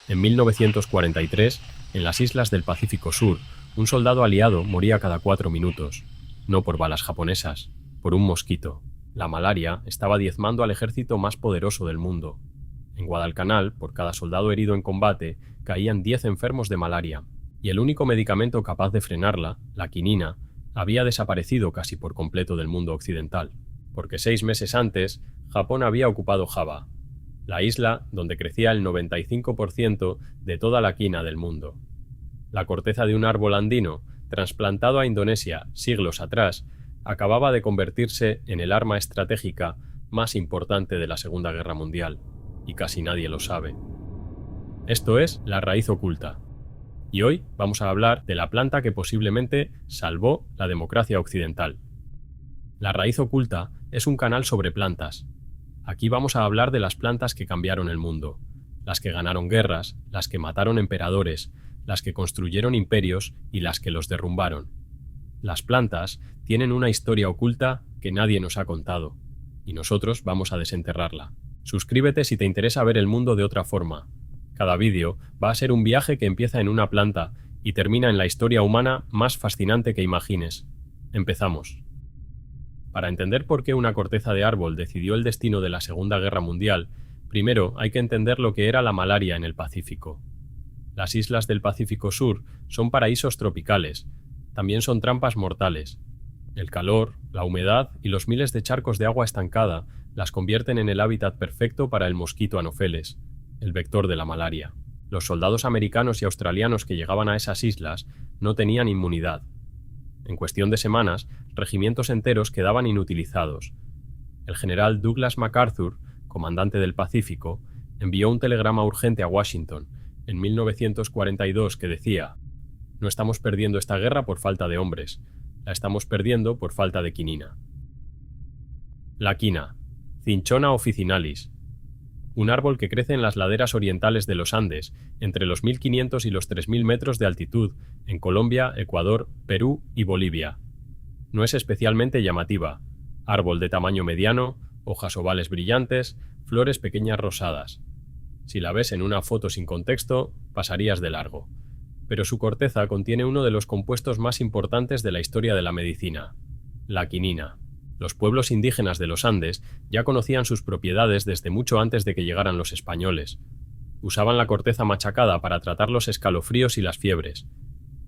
En 1943, en las islas del Pacífico Sur, un soldado aliado moría cada 4 minutos, no por balas japonesas, por un mosquito. La malaria estaba diezmando al ejército más poderoso del mundo. En Guadalcanal, por cada soldado herido en combate, caían 10 enfermos de malaria, y el único medicamento capaz de frenarla, la quinina, había desaparecido casi por completo del mundo occidental, porque 6 meses antes, Japón había ocupado Java, la isla donde crecía el 95% de toda la quina del mundo. La corteza de un árbol andino, trasplantado a Indonesia siglos atrás, acababa de convertirse en el arma estratégica más importante de la Segunda Guerra Mundial, y casi nadie lo sabe. Esto es la raíz oculta. Y hoy vamos a hablar de la planta que posiblemente salvó la democracia occidental. La raíz oculta es un canal sobre plantas. Aquí vamos a hablar de las plantas que cambiaron el mundo, las que ganaron guerras, las que mataron emperadores, las que construyeron imperios y las que los derrumbaron. Las plantas tienen una historia oculta que nadie nos ha contado, y nosotros vamos a desenterrarla. Suscríbete si te interesa ver el mundo de otra forma. Cada vídeo va a ser un viaje que empieza en una planta y termina en la historia humana más fascinante que imagines. Empezamos. Para entender por qué una corteza de árbol decidió el destino de la Segunda Guerra Mundial, primero hay que entender lo que era la malaria en el Pacífico. Las islas del Pacífico Sur son paraísos tropicales, también son trampas mortales. El calor, la humedad y los miles de charcos de agua estancada las convierten en el hábitat perfecto para el mosquito Anopheles, el vector de la malaria. Los soldados americanos y australianos que llegaban a esas islas no tenían inmunidad. En cuestión de semanas, regimientos enteros quedaban inutilizados. El general Douglas MacArthur, comandante del Pacífico, envió un telegrama urgente a Washington en 1942 que decía: «No estamos perdiendo esta guerra por falta de hombres, la estamos perdiendo por falta de quinina». La quina, Cinchona officinalis, un árbol que crece en las laderas orientales de los Andes, entre los 1500 y los 3000 metros de altitud, en Colombia, Ecuador, Perú y Bolivia. No es especialmente llamativa. Árbol de tamaño mediano, hojas ovales brillantes, flores pequeñas rosadas. Si la ves en una foto sin contexto, pasarías de largo. Pero su corteza contiene uno de los compuestos más importantes de la historia de la medicina, la quinina. Los pueblos indígenas de los Andes ya conocían sus propiedades desde mucho antes de que llegaran los españoles. Usaban la corteza machacada para tratar los escalofríos y las fiebres.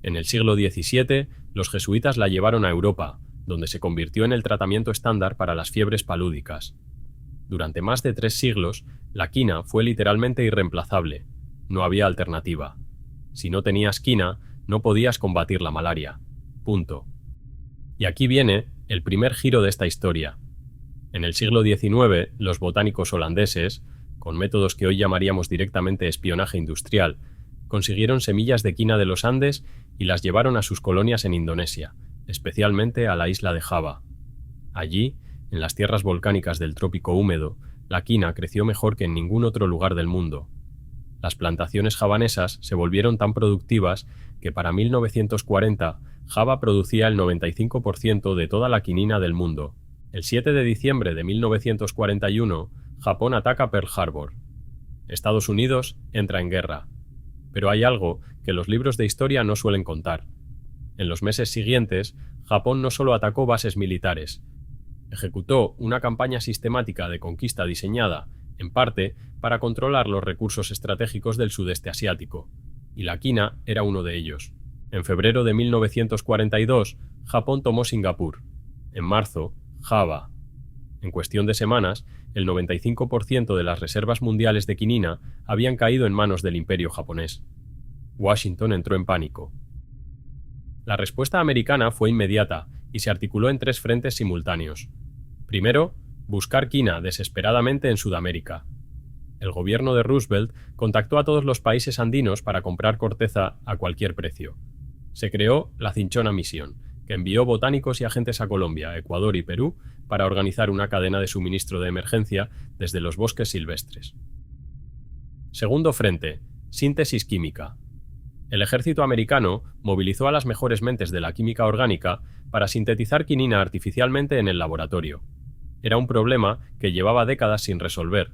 En el siglo XVII, los jesuitas la llevaron a Europa, donde se convirtió en el tratamiento estándar para las fiebres palúdicas. Durante más de 3 siglos, la quina fue literalmente irreemplazable. No había alternativa. Si no tenías quina, no podías combatir la malaria. Punto. Y aquí viene el primer giro de esta historia. En el siglo XIX, los botánicos holandeses, con métodos que hoy llamaríamos directamente espionaje industrial, consiguieron semillas de quina de los Andes y las llevaron a sus colonias en Indonesia, especialmente a la isla de Java. Allí, en las tierras volcánicas del trópico húmedo, la quina creció mejor que en ningún otro lugar del mundo. Las plantaciones javanesas se volvieron tan productivas que para 1940 Java producía el 95% de toda la quinina del mundo. El 7 de diciembre de 1941, Japón ataca Pearl Harbor. Estados Unidos entra en guerra. Pero hay algo que los libros de historia no suelen contar. En los meses siguientes, Japón no solo atacó bases militares, ejecutó una campaña sistemática de conquista diseñada, en parte, para controlar los recursos estratégicos del sudeste asiático, y la quina era uno de ellos. En febrero de 1942, Japón tomó Singapur. En marzo, Java. En cuestión de semanas, el 95% de las reservas mundiales de quinina habían caído en manos del Imperio japonés. Washington entró en pánico. La respuesta americana fue inmediata y se articuló en 3 frentes simultáneos. Primero, buscar quina desesperadamente en Sudamérica. El gobierno de Roosevelt contactó a todos los países andinos para comprar corteza a cualquier precio. Se creó la Cinchona Mission, que envió botánicos y agentes a Colombia, Ecuador y Perú para organizar una cadena de suministro de emergencia desde los bosques silvestres. Segundo frente, síntesis química. El ejército americano movilizó a las mejores mentes de la química orgánica para sintetizar quinina artificialmente en el laboratorio. Era un problema que llevaba décadas sin resolver.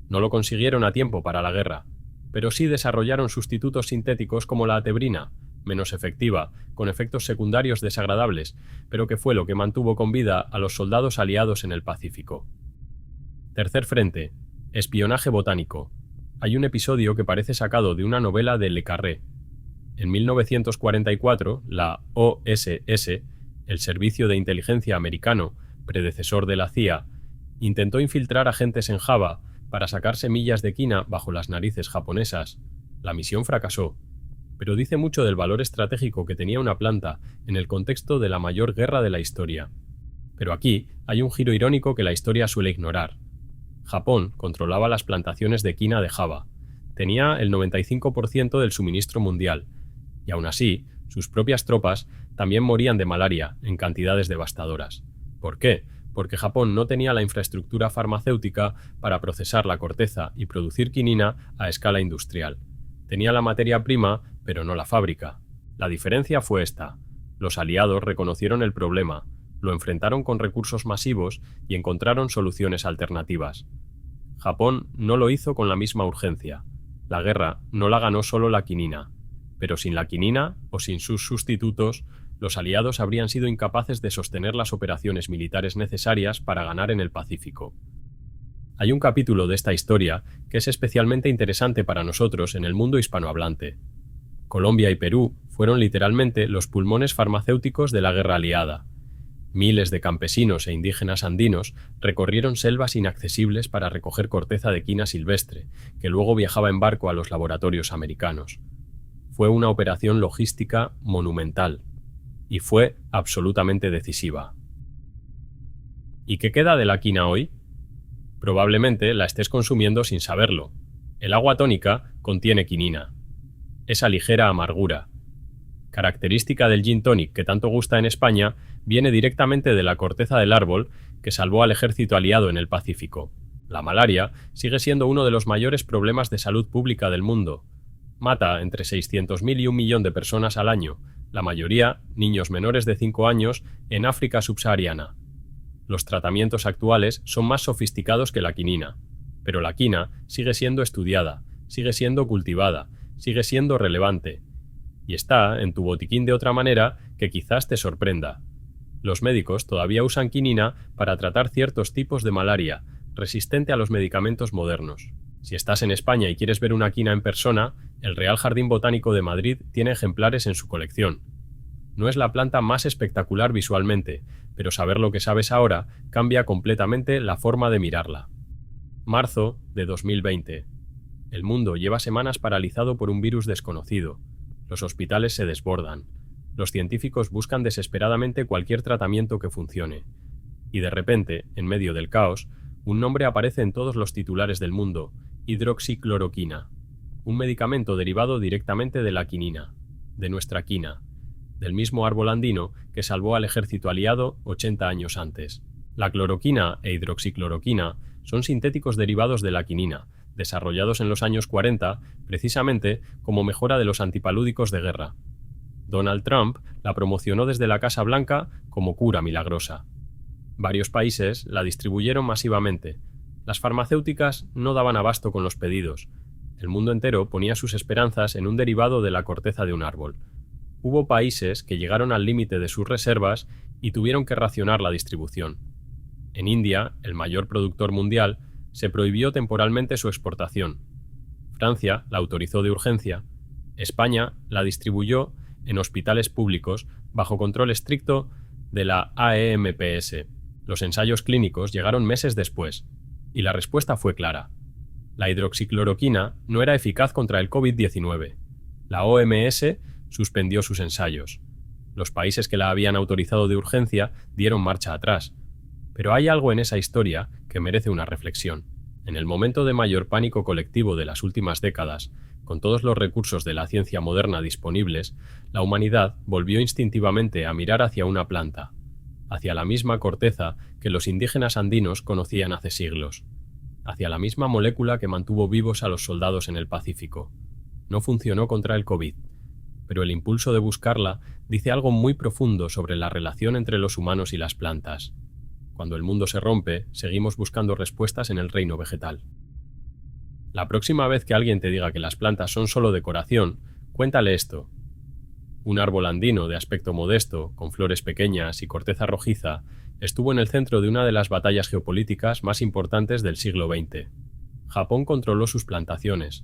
No lo consiguieron a tiempo para la guerra. pero sí desarrollaron sustitutos sintéticos como la atebrina, menos efectiva, con efectos secundarios desagradables, pero que fue lo que mantuvo con vida a los soldados aliados en el Pacífico. Tercer frente: espionaje botánico. Hay un episodio que parece sacado de una novela de Le Carré. En 1944, la OSS, el Servicio de Inteligencia Americano, predecesor de la CIA, intentó infiltrar agentes en Java para sacar semillas de quina bajo las narices japonesas. La misión fracasó, pero dice mucho del valor estratégico que tenía una planta en el contexto de la mayor guerra de la historia. Pero aquí hay un giro irónico que la historia suele ignorar. Japón controlaba las plantaciones de quina de Java, tenía el 95% del suministro mundial, y aún así, sus propias tropas también morían de malaria en cantidades devastadoras. ¿Por qué? Porque Japón no tenía la infraestructura farmacéutica para procesar la corteza y producir quinina a escala industrial. Tenía la materia prima, pero no la fábrica. La diferencia fue esta: los aliados reconocieron el problema, lo enfrentaron con recursos masivos y encontraron soluciones alternativas. Japón no lo hizo con la misma urgencia. La guerra no la ganó solo la quinina, pero sin la quinina o sin sus sustitutos, los aliados habrían sido incapaces de sostener las operaciones militares necesarias para ganar en el Pacífico. Hay un capítulo de esta historia que es especialmente interesante para nosotros en el mundo hispanohablante. Colombia y Perú fueron literalmente los pulmones farmacéuticos de la guerra aliada. Miles de campesinos e indígenas andinos recorrieron selvas inaccesibles para recoger corteza de quina silvestre, que luego viajaba en barco a los laboratorios americanos. Fue una operación logística monumental, y fue absolutamente decisiva. ¿Y qué queda de la quina hoy? Probablemente la estés consumiendo sin saberlo. El agua tónica contiene quinina. Esa ligera amargura, característica del gin tonic que tanto gusta en España, viene directamente de la corteza del árbol que salvó al ejército aliado en el Pacífico. La malaria sigue siendo uno de los mayores problemas de salud pública del mundo. Mata entre 600.000 y 1 millón de personas al año, la mayoría niños menores de 5 años en África subsahariana. Los tratamientos actuales son más sofisticados que la quinina, pero la quina sigue siendo estudiada, sigue siendo cultivada, sigue siendo relevante, y está en tu botiquín de otra manera que quizás te sorprenda. Los médicos todavía usan quinina para tratar ciertos tipos de malaria, resistente a los medicamentos modernos. Si estás en España y quieres ver una quina en persona, el Real Jardín Botánico de Madrid tiene ejemplares en su colección. No es la planta más espectacular visualmente, pero saber lo que sabes ahora cambia completamente la forma de mirarla. Marzo de 2020. El mundo lleva semanas paralizado por un virus desconocido. Los hospitales se desbordan. Los científicos buscan desesperadamente cualquier tratamiento que funcione. Y de repente, en medio del caos, un nombre aparece en todos los titulares del mundo: hidroxicloroquina. Un medicamento derivado directamente de la quinina, de nuestra quina, del mismo árbol andino que salvó al ejército aliado 80 años antes. La cloroquina e hidroxicloroquina son sintéticos derivados de la quinina, desarrollados en los años 40 precisamente como mejora de los antipalúdicos de guerra. Donald Trump la promocionó desde la Casa Blanca como cura milagrosa. Varios países la distribuyeron masivamente. Las farmacéuticas no daban abasto con los pedidos. El mundo entero ponía sus esperanzas en un derivado de la corteza de un árbol. Hubo países que llegaron al límite de sus reservas y tuvieron que racionar la distribución. En India, el mayor productor mundial, se prohibió temporalmente su exportación. Francia la autorizó de urgencia. España la distribuyó en hospitales públicos bajo control estricto de la AEMPS. Los ensayos clínicos llegaron meses después, y la respuesta fue clara. La hidroxicloroquina no era eficaz contra el COVID-19. La OMS suspendió sus ensayos. Los países que la habían autorizado de urgencia dieron marcha atrás. Pero hay algo en esa historia que merece una reflexión. En el momento de mayor pánico colectivo de las últimas décadas, con todos los recursos de la ciencia moderna disponibles, la humanidad volvió instintivamente a mirar hacia una planta, hacia la misma corteza que los indígenas andinos conocían hace siglos, hacia la misma molécula que mantuvo vivos a los soldados en el Pacífico. No funcionó contra el COVID, pero el impulso de buscarla dice algo muy profundo sobre la relación entre los humanos y las plantas. Cuando el mundo se rompe, seguimos buscando respuestas en el reino vegetal. La próxima vez que alguien te diga que las plantas son solo decoración, cuéntale esto. Un árbol andino de aspecto modesto, con flores pequeñas y corteza rojiza, estuvo en el centro de una de las batallas geopolíticas más importantes del siglo XX. Japón controló sus plantaciones.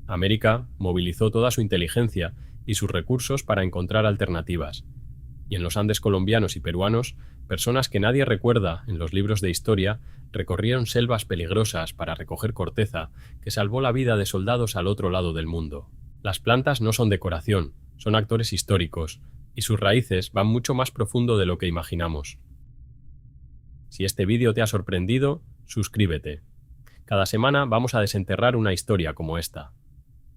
América movilizó toda su inteligencia y sus recursos para encontrar alternativas. Y en los Andes colombianos y peruanos, personas que nadie recuerda en los libros de historia recorrieron selvas peligrosas para recoger corteza que salvó la vida de soldados al otro lado del mundo. Las plantas no son decoración, son actores históricos, y sus raíces van mucho más profundo de lo que imaginamos. Si este vídeo te ha sorprendido, suscríbete. Cada semana vamos a desenterrar una historia como esta.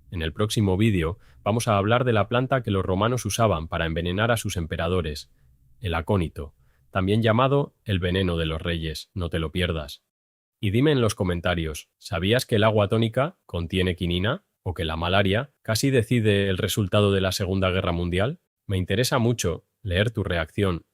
En el próximo vídeo vamos a hablar de la planta que los romanos usaban para envenenar a sus emperadores, el acónito, también llamado el veneno de los reyes, no te lo pierdas. Y dime en los comentarios, ¿sabías que el agua tónica contiene quinina? ¿O que la malaria casi decide el resultado de la Segunda Guerra Mundial? Me interesa mucho leer tu reacción